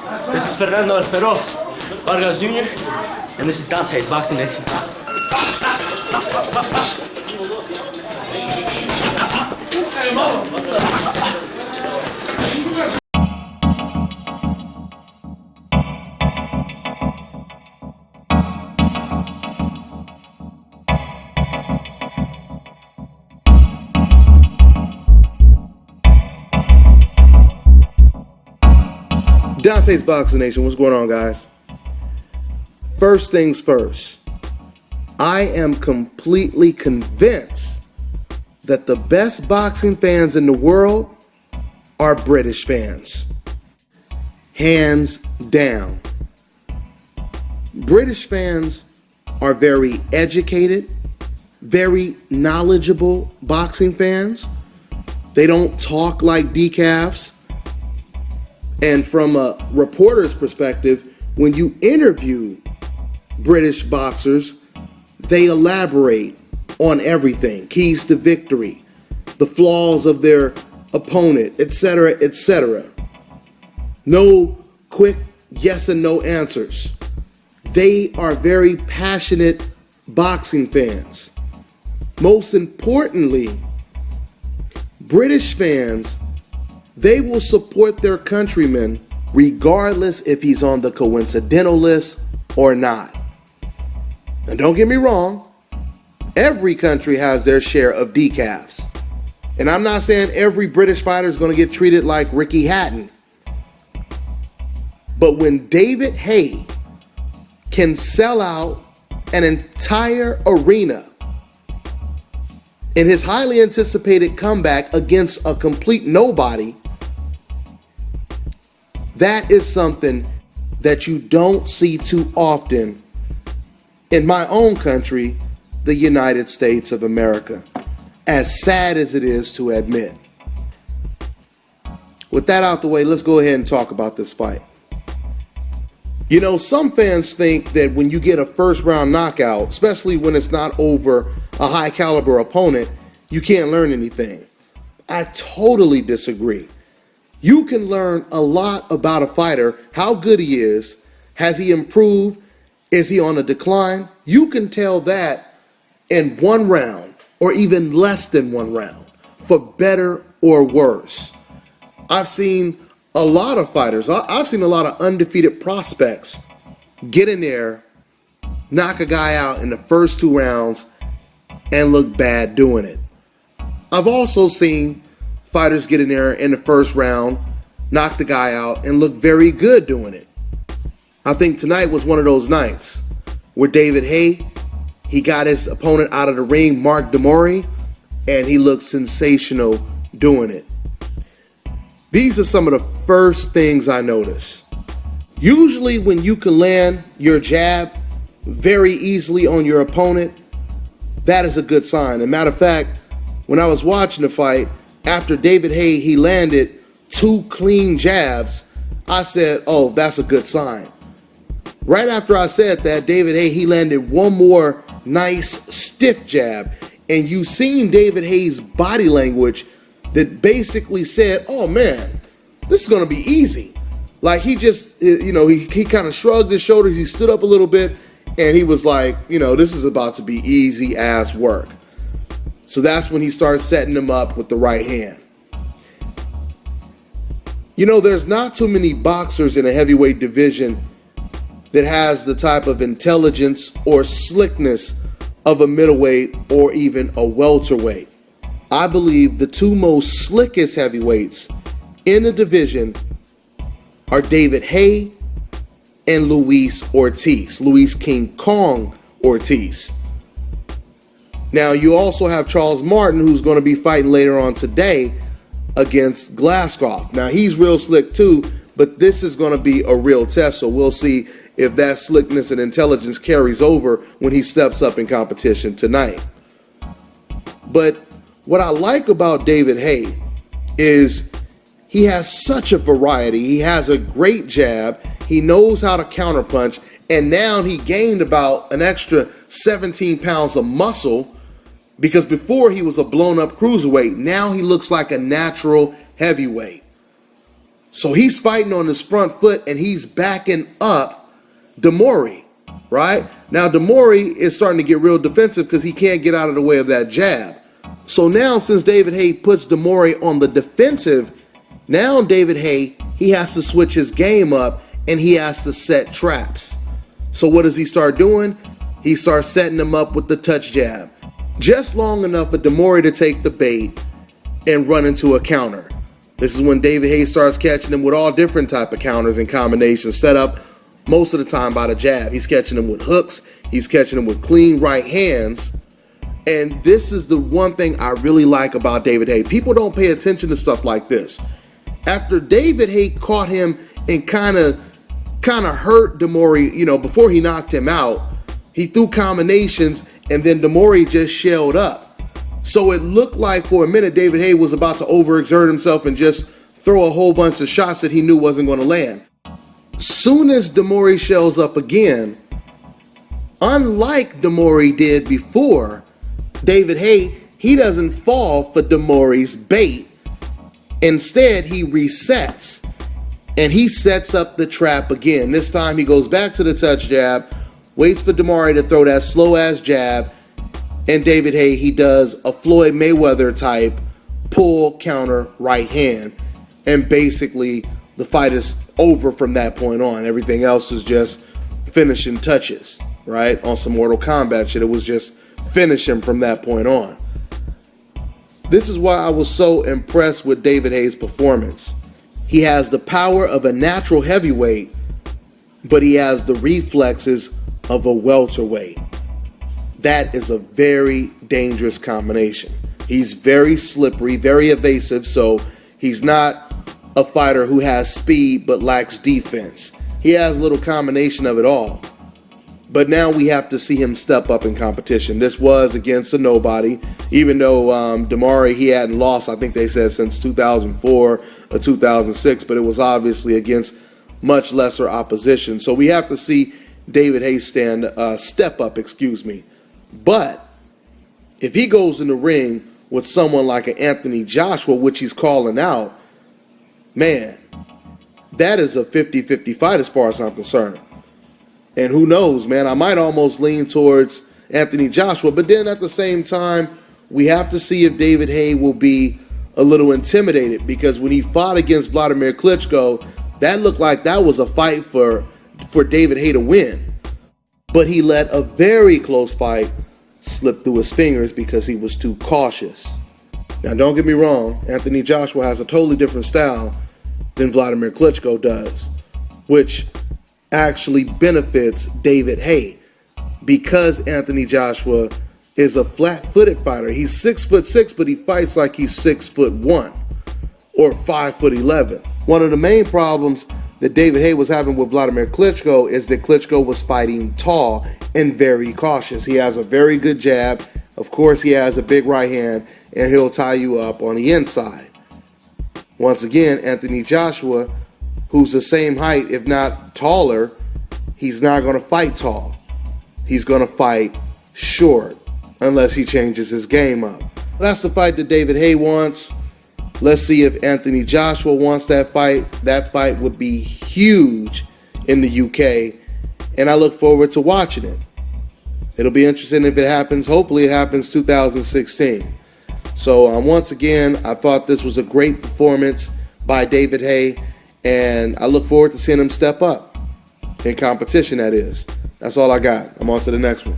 This is Fernando El Feroz Vargas Jr. and this is Dante's Boxing Nation. Dante's Boxing Nation, what's going on, guys? First things first, I am completely convinced that the best boxing fans in the world are British fans. Hands down. British fans are very educated, very knowledgeable boxing fans. They don't talk like decafs. And from a reporter's perspective, when you interview British boxers, they elaborate on everything, keys to victory, the flaws of their opponent, etc., etc. No quick yes and no answers. They are very passionate boxing fans. Most importantly, British fans, they will support their countryman regardless if he's on the coincidental list or not. And don't get me wrong, every country has their share of decafs. And I'm not saying every British fighter is going to get treated like Ricky Hatton. But when David Haye can sell out an entire arena in his highly anticipated comeback against a complete nobody, that is something that you don't see too often in my own country, the United States of America, as sad as it is to admit. With that out the way, let's go ahead and talk about this fight. You know, some fans think that when you get a first round knockout, especially when it's not over a high caliber opponent, you can't learn anything. I totally disagree. You can learn a lot about a fighter, how good he is, has he improved, is he on a decline? You can tell that in one round or even less than one round, for better or worse. I've seen a lot of fighters, I've seen a lot of undefeated prospects get in there, knock a guy out in the first 2 rounds, and look bad doing it. I've also seen fighters get in there in the first round, knock the guy out, and look very good doing it. I think tonight was one of those nights where David Haye, he got his opponent out of the ring, Mori, and he looked sensational doing it. These are some of the first things I notice. Usually when you can land your jab very easily on your opponent, that is a good sign. As a matter of fact, when I was watching the fight, after David Haye, he landed 2 clean jabs, I said, oh, that's a good sign. Right after I said that, David Haye, he landed 1 more nice stiff jab. And you seen David Haye's body language that basically said, oh man, this is going to be easy. Like he just, he kind of shrugged his shoulders, he stood up a little bit, and he was like, this is about to be easy ass work. So that's when he started setting him up with the right hand. There's not too many boxers in a heavyweight division that has the type of intelligence or slickness of a middleweight or even a welterweight. I believe the 2 most slickest heavyweights in the division are David Haye and Luis King Kong Ortiz. Now, you also have Charles Martin, who's going to be fighting later on today against Glaskov. Now, he's real slick too, but this is going to be a real test, so we'll see if that slickness and intelligence carries over when he steps up in competition tonight. But what I like about David Haye is he has such a variety. He has a great jab. He knows how to counterpunch. And now he gained about an extra 17 pounds of muscle, because before he was a blown up cruiserweight. Now he looks like a natural heavyweight. So he's fighting on his front foot and he's backing up Mori, right? Now Mori is starting to get real defensive because he can't get out of the way of that jab. So now since David Haye puts Mori on the defensive, now David Haye, he has to switch his game up and he has to set traps. So what does he start doing? He starts setting him up with the touch jab. Just long enough for Mori to take the bait and run into a counter. This is when David Haye starts catching him with all different type of counters and combinations set up most of the time by the jab. He's catching him with hooks. He's catching him with clean right hands. And this is the one thing I really like about David Haye. People don't pay attention to stuff like this. After David Haye caught him and kind of hurt Mori, before he knocked him out, he threw combinations and then Mori just shelled up. So it looked like for a minute David Haye was about to overexert himself and just throw a whole bunch of shots that he knew wasn't going to land. Soon as Mori shells up again, unlike Mori did before, David Haye, he doesn't fall for Mori's bait. Instead, he resets and he sets up the trap again. This time he goes back to the touch jab, waits for Mori to throw that slow ass jab, and David Haye, he does a Floyd Mayweather type pull counter right hand. And basically the fight is over from that point on. Everything else is just finishing touches, right? On some Mortal Kombat shit, it was just finish him from that point on. This is why I was so impressed with David Haye's performance. He has the power of a natural heavyweight, but he has the reflexes of a welterweight. That is a very dangerous combination. He's very slippery, very evasive, so he's not a fighter who has speed but lacks defense. He has a little combination of it all. But now we have to see him step up in competition. This was against a nobody, even though Mori, he hadn't lost, I think they said, since 2004 or 2006, but it was obviously against much lesser opposition. So we have to see David Haye step up. But if he goes in the ring with someone like an Anthony Joshua, which he's calling out, man, that is a 50-50 fight as far as I'm concerned. And who knows, man, I might almost lean towards Anthony Joshua. But then at the same time, we have to see if David Haye will be a little intimidated, because when he fought against Vladimir Klitschko, that looked like that was a fight for David Haye to win. But he let a very close fight slip through his fingers because he was too cautious. Now, don't get me wrong, Anthony Joshua has a totally different style than Vladimir Klitschko does, which actually benefits David Haye, because Anthony Joshua is a flat-footed fighter. He's 6'6", but he fights like he's 6'1" or 5'11". One of the main problems that David Haye was having with Vladimir Klitschko is that Klitschko was fighting tall and very cautious. He has a very good jab. Of course, he has a big right hand, and he'll tie you up on the inside. Once again, Anthony Joshua, who's the same height, if not taller, he's not going to fight tall. He's going to fight short unless he changes his game up. That's the fight that David Haye wants. Let's see if Anthony Joshua wants that fight. That fight would be huge in the UK, and I look forward to watching it. It'll be interesting if it happens. Hopefully it happens 2016. So once again, I thought this was a great performance by David Haye, and I look forward to seeing him step up in competition, that is. That's all I got. I'm on to the next one.